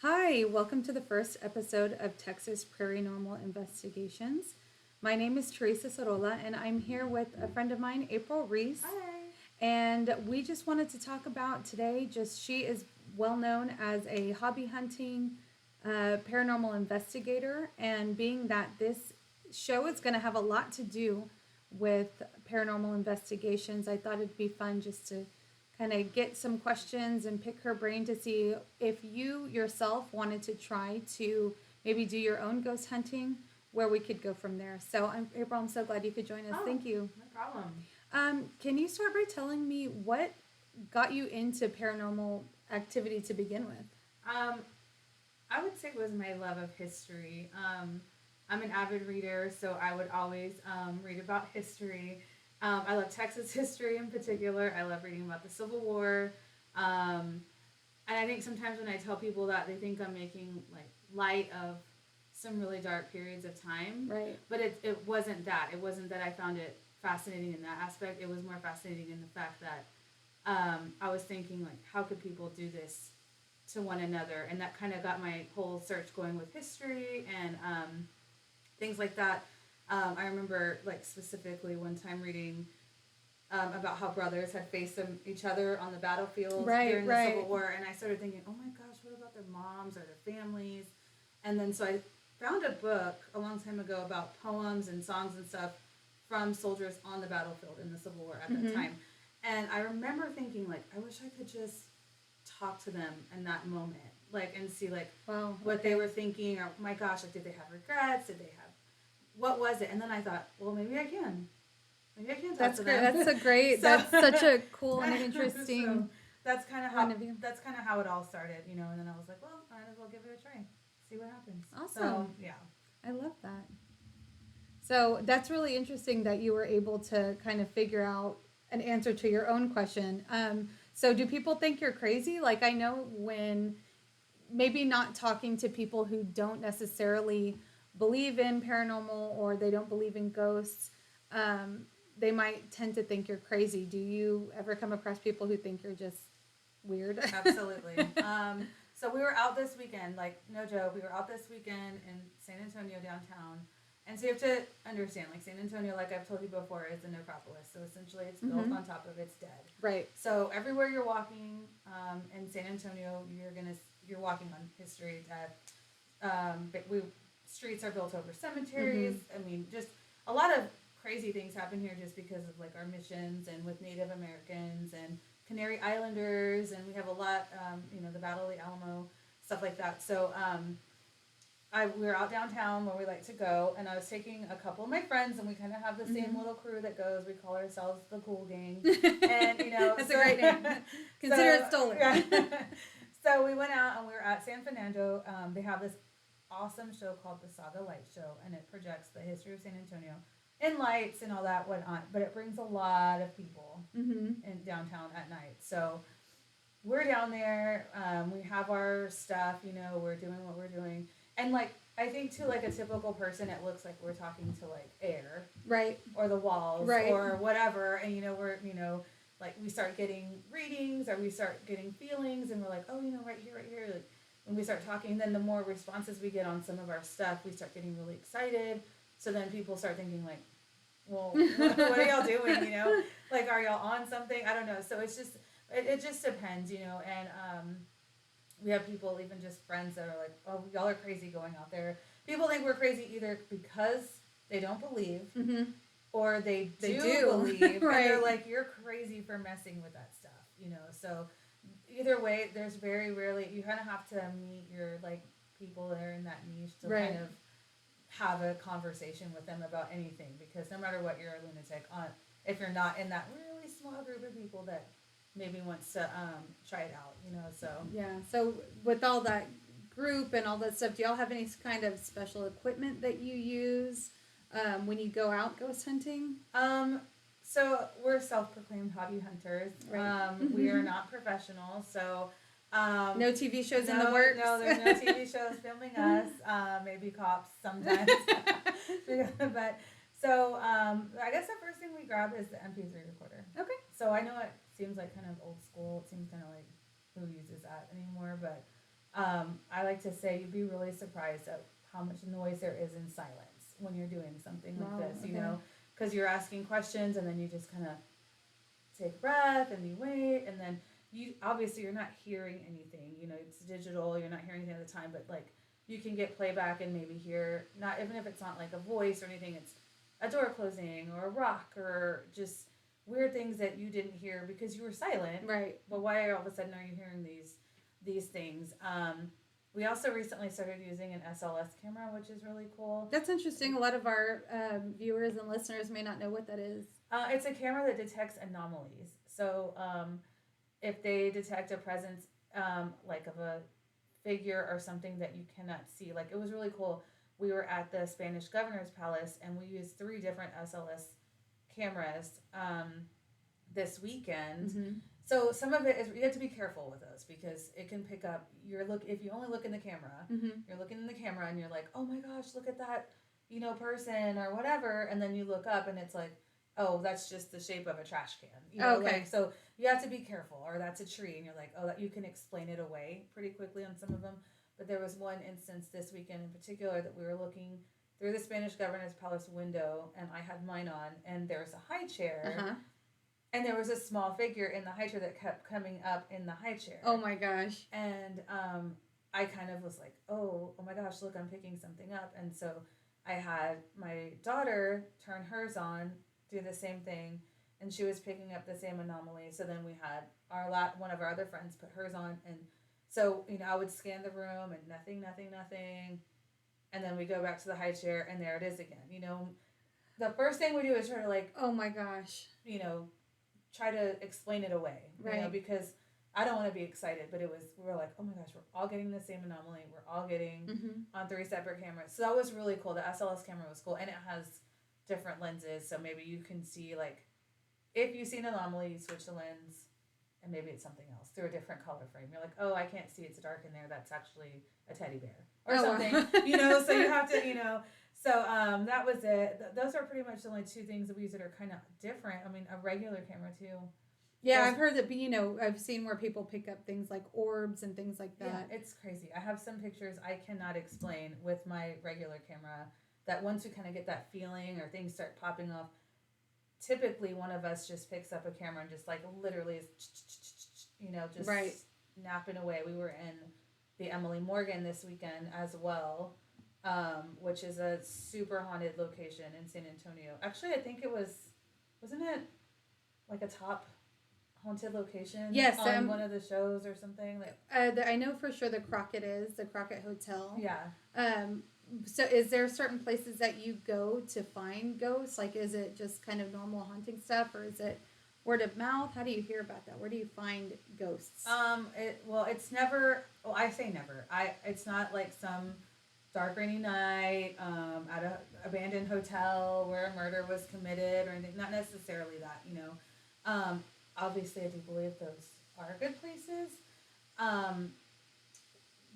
Hi, welcome to the first episode of Texas Prairie Normal Investigations. My name is Teresa Sorola, and I'm here with a friend of mine, April Reese. Hi. And we just wanted to talk about today, she is well known as a hobby hunting paranormal investigator. And being that this show is going to have a lot to do with paranormal investigations, I thought it'd be fun just to kind of get some questions and pick her brain to see if you yourself wanted to try to maybe do your own ghost hunting, where we could go from there. So, April, I'm so glad you could join us. Oh, Thank you. no problem. Can you start by telling me what got you into paranormal activity to begin with? Um, I would say it was my love of history. I'm an avid reader, so I would always read about history. I love Texas history in particular. I love reading about the Civil War. And I think sometimes when I tell people that, they think I'm making like light of some really dark periods of time. Right. But it wasn't that. It wasn't that I found it fascinating in that aspect. It was more fascinating in the fact that I was thinking like, how could people do this to one another? And that kind of got my whole search going with history and things like that. I remember like specifically one time reading about how brothers had faced each other on the battlefield during the Civil War, and I started thinking, oh my gosh, what about their moms or their families? And then so I found a book a long time ago about poems and songs and stuff from soldiers on the battlefield in the Civil War at that time. And I remember thinking like, I wish I could just talk to them in that moment, like, and see like what they were thinking, or my gosh, like, did they have regrets? Did they have, what was it? And then I thought, well, maybe I can. Maybe I can talk to them. That's a great. That's such a cool and interesting. So that's kind of how it all started, you know. And then I was like, well, might as well give it a try, see what happens. Awesome. So yeah, I love that. So that's really interesting that you were able to kind of figure out an answer to your own question. So do people think you're crazy? Like, I know when maybe not talking to people who don't necessarily believe in paranormal or they don't believe in ghosts, they might tend to think you're crazy. Do you ever come across people who think you're just weird? Absolutely. So we were out this weekend, like, no joke, we were out this weekend in San Antonio downtown. And so you have to understand, like, San Antonio, like I've told you before, is a necropolis. So essentially it's built on top of its dead. Right. So everywhere you're walking in San Antonio, you're walking on history, death. Streets are built over cemeteries. I mean, just a lot of crazy things happen here just because of like our missions and with Native Americans and Canary Islanders, and we have a lot, the Battle of the Alamo, stuff like that. So we were out downtown where we like to go, and I was taking a couple of my friends, and we kind of have the same little crew that goes. We call ourselves the Cool Gang, and that's a great name. Consider it stolen. Yeah. So we went out and we were at San Fernando. They have this awesome show called the Saga Light Show, and it projects the history of San Antonio in lights and all that whatnot, but it brings a lot of people in downtown at night. So we're down there, we have our stuff, we're doing what we're doing, and like I think to like a typical person it looks like we're talking to like air, right, or the walls, right, or whatever, and we're like we start getting readings or we start getting feelings, and we're like, oh, right here, like, when we start talking, then the more responses we get on some of our stuff, we start getting really excited. So then people start thinking like, well, what are y'all doing? Like, are y'all on something? I don't know. So it's just, it just depends, and we have people, even just friends, that are like, oh, y'all are crazy going out there. People think we're crazy either because they don't believe, or they do believe, right. And they're like, you're crazy for messing with that stuff, So either way, there's very rarely, you kind of have to meet your like people that are in that niche to kind of have a conversation with them about anything, because no matter what, you're a lunatic if you're not in that really small group of people that maybe wants to try it out, so yeah. So with all that group and all that stuff, do y'all have any kind of special equipment that you use when you go out ghost hunting? So we're self-proclaimed hobby hunters. Right. We are not professional, so no TV shows in the works. No, there's no TV shows filming us. Maybe cops sometimes. But so I guess the first thing we grab is the MP3 recorder. Okay. So I know it seems like kind of old school. It seems kind of like who uses that anymore, but I like to say you'd be really surprised at how much noise there is in silence when you're doing something like Wow, this, you okay. know, because you're asking questions and then you just kind of take a breath and you wait and then you obviously you're not hearing anything, you know, it's digital, you're not hearing anything at the time, but like you can get playback and maybe hear not even if it's not like a voice or anything, it's a door closing or a rock or just weird things that you didn't hear because you were silent. Right. But why all of a sudden are you hearing these things? We also recently started using an SLS camera, which is really cool. That's interesting. A lot of our viewers and listeners may not know what that is. It's a camera that detects anomalies. So if they detect a presence like of a figure or something that you cannot see, like it was really cool. We were at the Spanish Governor's Palace and we used 3 different SLS cameras this weekend. Mm-hmm. So some of it is you have to be careful with those because it can pick up your look if you only look in the camera. Mm-hmm. You're looking in the camera and you're like, oh my gosh, look at that, you know, person or whatever, and then you look up and it's like, oh, that's just the shape of a trash can. You know, Okay. like so you have to be careful. Or that's a tree, and you're like, oh, that you can explain it away pretty quickly on some of them. But there was one instance this weekend in particular that we were looking through the Spanish Governor's Palace window, and I had mine on, and there's a high chair. Uh-huh. And there was a small figure in the high chair that kept coming up in the high chair. Oh my gosh. And I kind of was like, oh my gosh, look, I'm picking something up. And so I had my daughter turn hers on, do the same thing, and she was picking up the same anomaly. So then we had one of our other friends put hers on, and so you know I would scan the room and nothing, and then we go back to the high chair and there it is again. You know, the first thing we do is try to like, oh my gosh, you know, try to explain it away, right? You know, because I don't want to be excited, but we were like, oh my gosh, we're all getting the same anomaly. We're all getting on 3 separate cameras. So that was really cool. The SLS camera was cool, and it has different lenses, so maybe you can see like if you see an anomaly, you switch the lens, and maybe it's something else through a different color frame. You're like, oh, I can't see, it's dark in there. That's actually a teddy bear or something, you know. So you have to, you know. So that was it. Those are pretty much the only 2 things that we use that are kind of different. I mean, a regular camera too. Yeah, I've heard that, you know, I've seen where people pick up things like orbs and things like that. Yeah, it's crazy. I have some pictures I cannot explain with my regular camera that once we kind of get that feeling or things start popping off, typically one of us just picks up a camera and just like literally is, you know, just right. napping away. We were in the Emily Morgan this weekend as well, which is a super haunted location in San Antonio. Actually, I think it wasn't it like a top haunted location? Yes, on one of the shows or something. Like, I know for sure the Crockett is the Crockett Hotel. Yeah. So is there certain places that you go to find ghosts? Like, is it just kind of normal haunting stuff, or is it word of mouth? How do you hear about that? Where do you find ghosts? It's never. Well, I say never. It's not like some dark rainy night at a abandoned hotel where a murder was committed or anything. Not necessarily that, you know. Obviously, I do believe those are good places.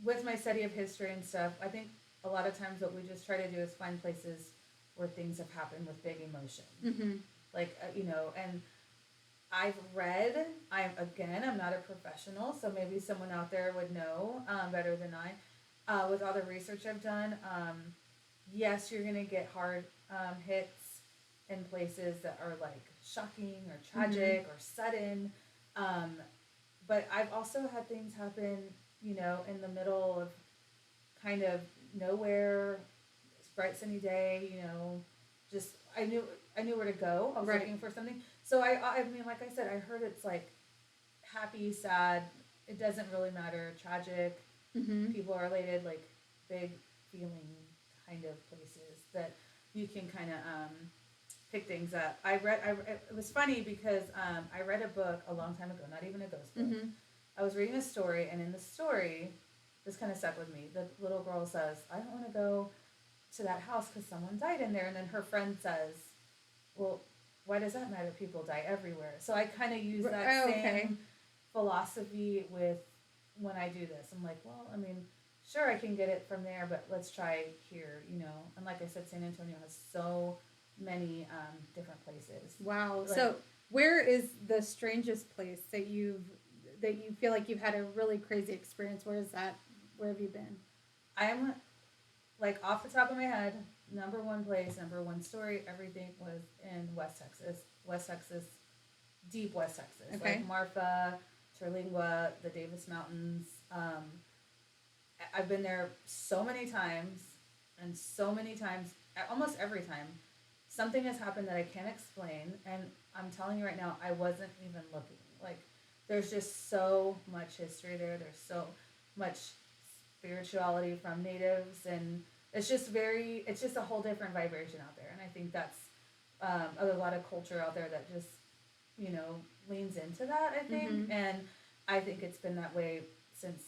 With my study of history and stuff, I think a lot of times what we just try to do is find places where things have happened with big emotion. Mm-hmm. Like, you know, and I'm not a professional, so maybe someone out there would know better than I. With all the research I've done, yes, you're going to get hard hits in places that are like shocking or tragic or sudden. But I've also had things happen, you know, in the middle of kind of nowhere, bright sunny day, you know, just I knew where to go. I was looking for something. So I mean, like I said, I heard it's like happy, sad. It doesn't really matter. Tragic. Mm-hmm. People are related, like big feeling kind of places that you can kind of pick things up. It was funny because I read a book a long time ago, not even a ghost book. Mm-hmm. I was reading a story, and in the story, this kind of stuck with me. The little girl says, I don't want to go to that house because someone died in there. And then her friend says, well, why does that matter? People die everywhere. So I kind of use that same philosophy with when I do this. I'm like, well, I mean, sure, I can get it from there, but let's try here, you know. And like I said, San Antonio has so many different places. Wow. Like, so where is the strangest place that you feel like you've had a really crazy experience? Where is that? Where have you been? I'm like off the top of my head, number one place, number one story, everything was in West Texas. West Texas, deep West Texas. Okay. Like Marfa, Terlingua, the Davis Mountains. I've been there so many times, and so many times, almost every time, something has happened that I can't explain. And I'm telling you right now, I wasn't even looking. Like, there's just so much history there. There's so much spirituality from natives, and it's just a whole different vibration out there. And I think that's a lot of culture out there that just, leans into that, I think. Mm-hmm. And I think it's been that way since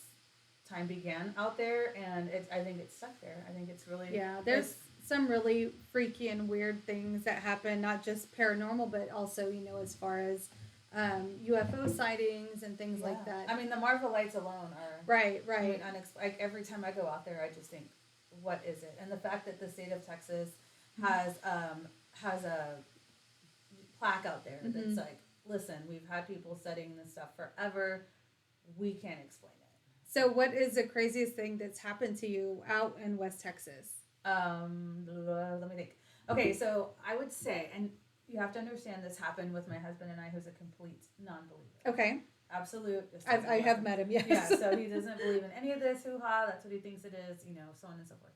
time began out there, and I think it's stuck there. I think it's really Yeah, there's some really freaky and weird things that happen, not just paranormal, but also, as far as UFO sightings and things like that. I mean, the Marvel lights alone are Right, I mean, right. like every time I go out there, I just think, what is it? And the fact that the state of Texas has a plaque out there Mm-hmm. that's like, listen, we've had people studying this stuff forever. We can't explain it. So, what is the craziest thing that's happened to you out in West Texas? Let me think. Okay, so I would say, and you have to understand, this happened with my husband and I, who's a complete non-believer. Okay. Absolute. I have met him, yes. Yeah, so he doesn't believe in any of this hoo ha. That's what he thinks it is, so on and so forth.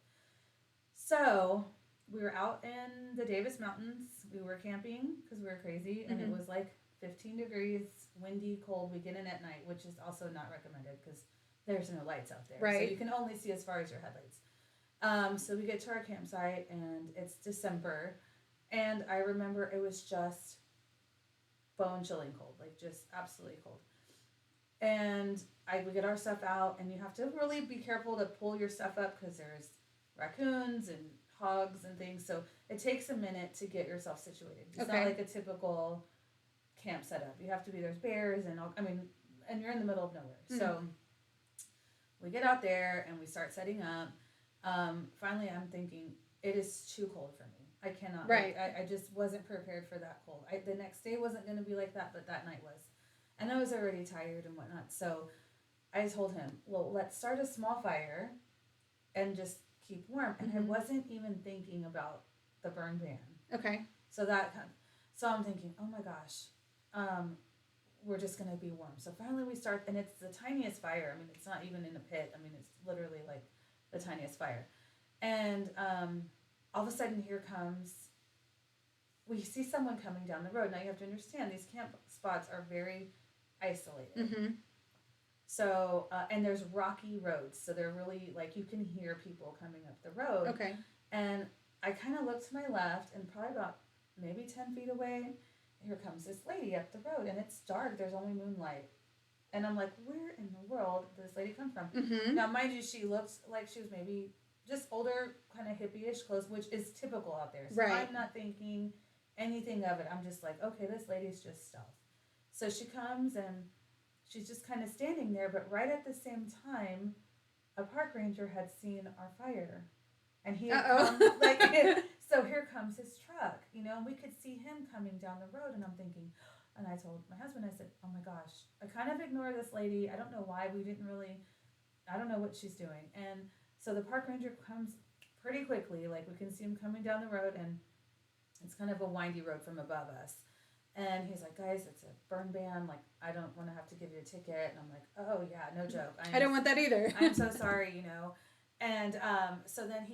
So we were out in the Davis Mountains. We were camping because we were crazy, and Mm-hmm. it was like 15 degrees, windy, cold. We get in at night, which is also not recommended because there's no lights out there. Right. So you can only see as far as your headlights. So we get to our campsite, and it's December, and I remember it was just bone chilling cold, like just absolutely cold. And we get our stuff out, and you have to really be careful to pull your stuff up because there's raccoons and hogs and things. So it takes a minute to get yourself situated. It's Okay. not like a typical camp setup. You have to be, there's bears and all, and you're in the middle of nowhere. Mm. So we get out there and we start setting up. Finally, I'm thinking it is too cold for me. I cannot. Right. I just wasn't prepared for that cold. The next day wasn't going to be like that, but that night was. And I was already tired and whatnot. So I told him, well, let's start a small fire and just keep warm. And I Mhm. wasn't even thinking about the burn ban. Okay. So I'm thinking, oh my gosh, we're just gonna be warm. So finally we start, and it's the tiniest fire. I mean, it's not even in a pit. I mean, it's literally like the tiniest fire. And all of a sudden, we see someone coming down the road. Now you have to understand, these camp spots are very isolated. Mm-hmm. So, and there's rocky roads. So they're really, like, you can hear people coming up the road. Okay. And I kind of look to my left, and probably about maybe 10 feet away, here comes this lady up the road, and it's dark. There's only moonlight. And I'm like, where in the world did this lady come from? Mm-hmm. Now, mind you, she looks like she was maybe just older, kind of hippie-ish clothes, which is typical out there. So Right. I'm not thinking anything of it. I'm just like, okay, this lady's just stealth. So she comes, and she's just kind of standing there, but right at the same time, a park ranger had seen our fire. And he had come, so here comes his truck, and we could see him coming down the road, and I'm thinking, and I told my husband, I said, oh my gosh, I kind of ignore this lady. I don't know why. I don't know what she's doing. And so the park ranger comes pretty quickly, like we can see him coming down the road, and it's kind of a windy road from above us. And he's like, guys, it's a burn ban. Like, I don't want to have to give you a ticket. And I'm like, oh yeah, no joke. I don't want that either. I'm so sorry, And so then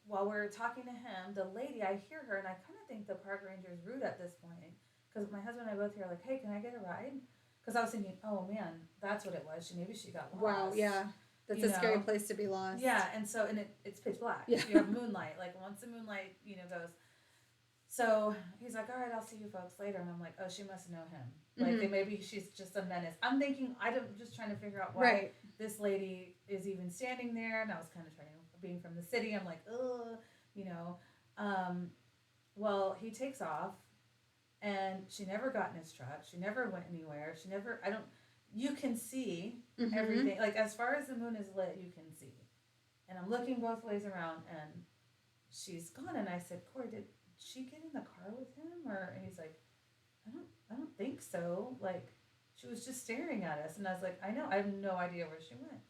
while we're talking to him, the lady, I hear her, and I kind of think the park ranger's rude at this point. Because my husband and I both hear, like, hey, can I get a ride? Because I was thinking, oh man, that's what it was. Maybe she got lost. Wow, yeah. That's a scary place to be lost. Yeah, and so, it's pitch black. Yeah. You have moonlight. Like, once the moonlight, goes. So he's like, all right, I'll see you folks later. And I'm like, oh, she must know him. Like, Mhm. maybe she's just a menace. I'm thinking, I'm just trying to figure out why this lady is even standing there. And I was kind of being from the city, I'm like, ugh, well, he takes off, and she never got in his truck. She never went anywhere. You can see Mhm. everything. Like, as far as the moon is lit, you can see. And I'm looking both ways around, and she's gone. And I said, Corey, did she get in the car with him? And he's like, I don't think so. Like, she was just staring at us. And I was like, I know, I have no idea where she went.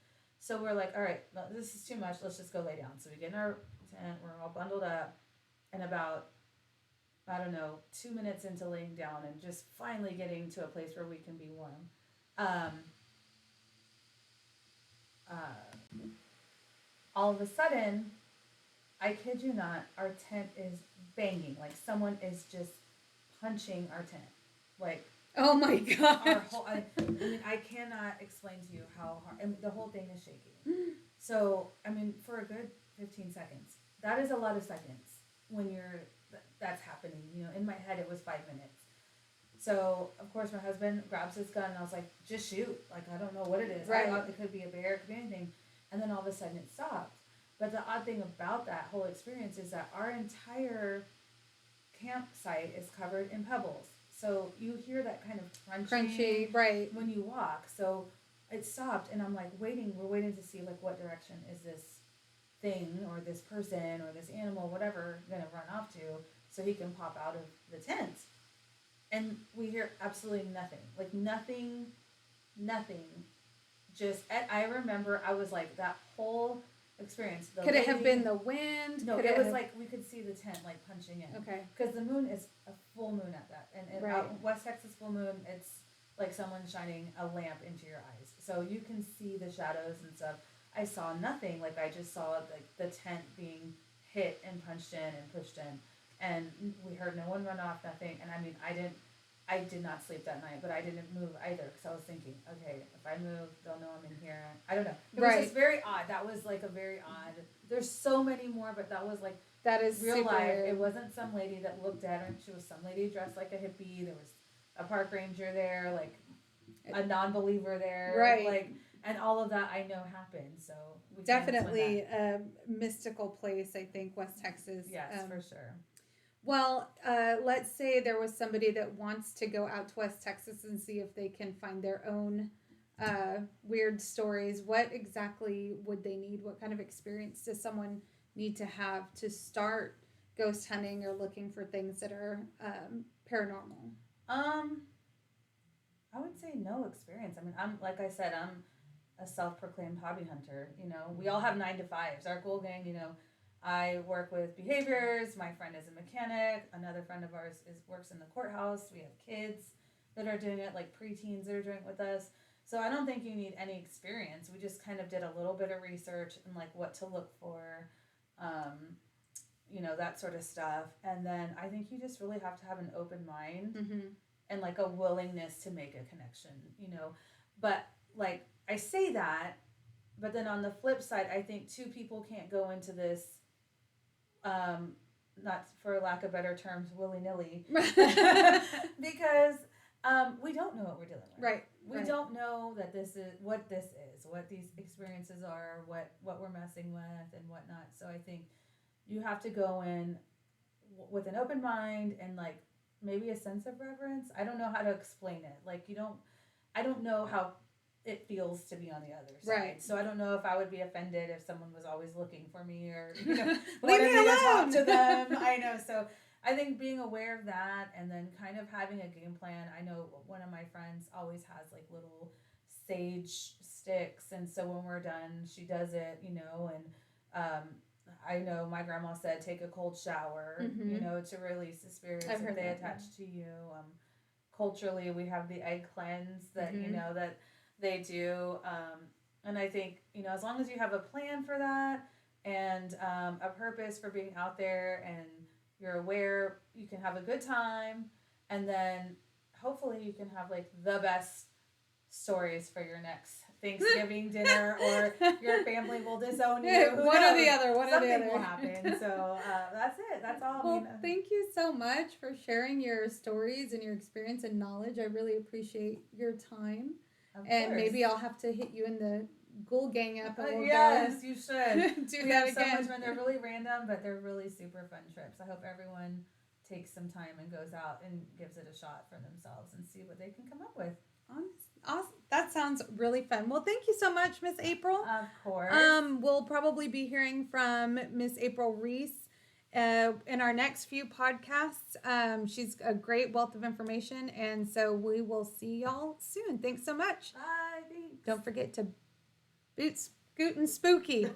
So we're like, all right, no, this is too much. Let's just go lay down. So we get in our tent. We're all bundled up, and about I don't know 2 minutes into laying down and just finally getting to a place where we can be warm. Um, uh, all of a sudden, I kid you not, our tent is banging. Like someone is just punching our tent. Like Oh my our gosh. whole. I mean, I cannot explain to you how hard. I mean, the whole thing is shaking. So I mean, for a good 15 seconds, that is a lot of seconds when that's happening. You know, in my head it was 5 minutes. So of course my husband grabs his gun and I was like, just shoot. Like I don't know what it is. Right. It could be a bear, it could be anything. And then all of a sudden it stopped. But the odd thing about that whole experience is that our entire campsite is covered in pebbles. So you hear that kind of Crunchy, right. when you walk. So it stopped and I'm like waiting, we're waiting to see like what direction is this thing or this person or this animal, whatever, gonna run off to so he can pop out of the tent. And we hear absolutely nothing. Like nothing, nothing. Just I remember I was like that whole experience. Could it have been the wind? No, Could it was have... like we could see the tent like punching in. Okay. Because the moon is a full moon at that, and Right. out West Texas full moon, it's like someone shining a lamp into your eyes, so you can see the shadows and stuff. I saw nothing. Like I just saw like the tent being hit and punched in and pushed in, and we heard no one run off, nothing. And I mean, I did not sleep that night, but I didn't move either because I was thinking, okay, if I move, they'll know I'm in here. I don't know. It was Right. just very odd. That was like a very odd. There's so many more, but that was like That is real super life. weird. It wasn't some lady that looked at her. She was some lady dressed like a hippie. There was a park ranger there, like a non-believer there, Right. Like, and all of that I know happened. So we Definitely a mystical place, I think, West Texas. Yes, for sure. Well, let's say there was somebody that wants to go out to West Texas and see if they can find their own weird stories. What exactly would they need? What kind of experience does someone need to have to start ghost hunting or looking for things that are paranormal? I would say no experience. I mean, I'm like I said, I'm a self-proclaimed hobby hunter. You know, we all have 9 to 5s. Our Goal Gang, you know, I work with behaviors. My friend is a mechanic. Another friend of ours works in the courthouse. We have kids that are doing it, like preteens that are doing it with us. So I don't think you need any experience. We just kind of did a little bit of research and like what to look for, you know, that sort of stuff. And then I think you just really have to have an open mind and like a willingness to make a connection, you know. But like I say that, but then on the flip side, I think two people can't go into this, not for lack of better terms, willy nilly, because we don't know what we're dealing with. Right. We don't know that this is what these experiences are, what we're messing with and whatnot. So I think you have to go in with an open mind and like maybe a sense of reverence. I don't know how to explain it. Like I don't know how it feels to be on the other side. Right. So I don't know if I would be offended if someone was always looking for me or, you know, Leave me alone. To talk to them. I know. So I think being aware of that and then kind of having a game plan. I know one of my friends always has like little sage sticks. And so when we're done, she does it, you know, and I know my grandma said take a cold shower, you know, to release the spirits if they attach to you. Culturally, we have the egg cleanse that, you know, that they do. And I think, you know, as long as you have a plan for that and a purpose for being out there and you're aware, you can have a good time. And then hopefully you can have like the best stories for your next Thanksgiving dinner, or your family will disown you. One or the other. Something will happen. So that's it. That's all. Well, thank you so much for sharing your stories and your experience and knowledge. I really appreciate your time. And maybe I'll have to hit you in the Ghoul Gang up. And yes, you should. do we that have so again. much fun. They're really random, but they're really super fun trips. I hope everyone takes some time and goes out and gives it a shot for themselves and see what they can come up with. Awesome. That sounds really fun. Well, thank you so much, Miss April. Of course. We'll probably be hearing from Miss April Reese in our next few podcasts. She's a great wealth of information, and so we will see y'all soon. Thanks so much. Bye. Thanks. Don't forget to boots. scootin' spooky.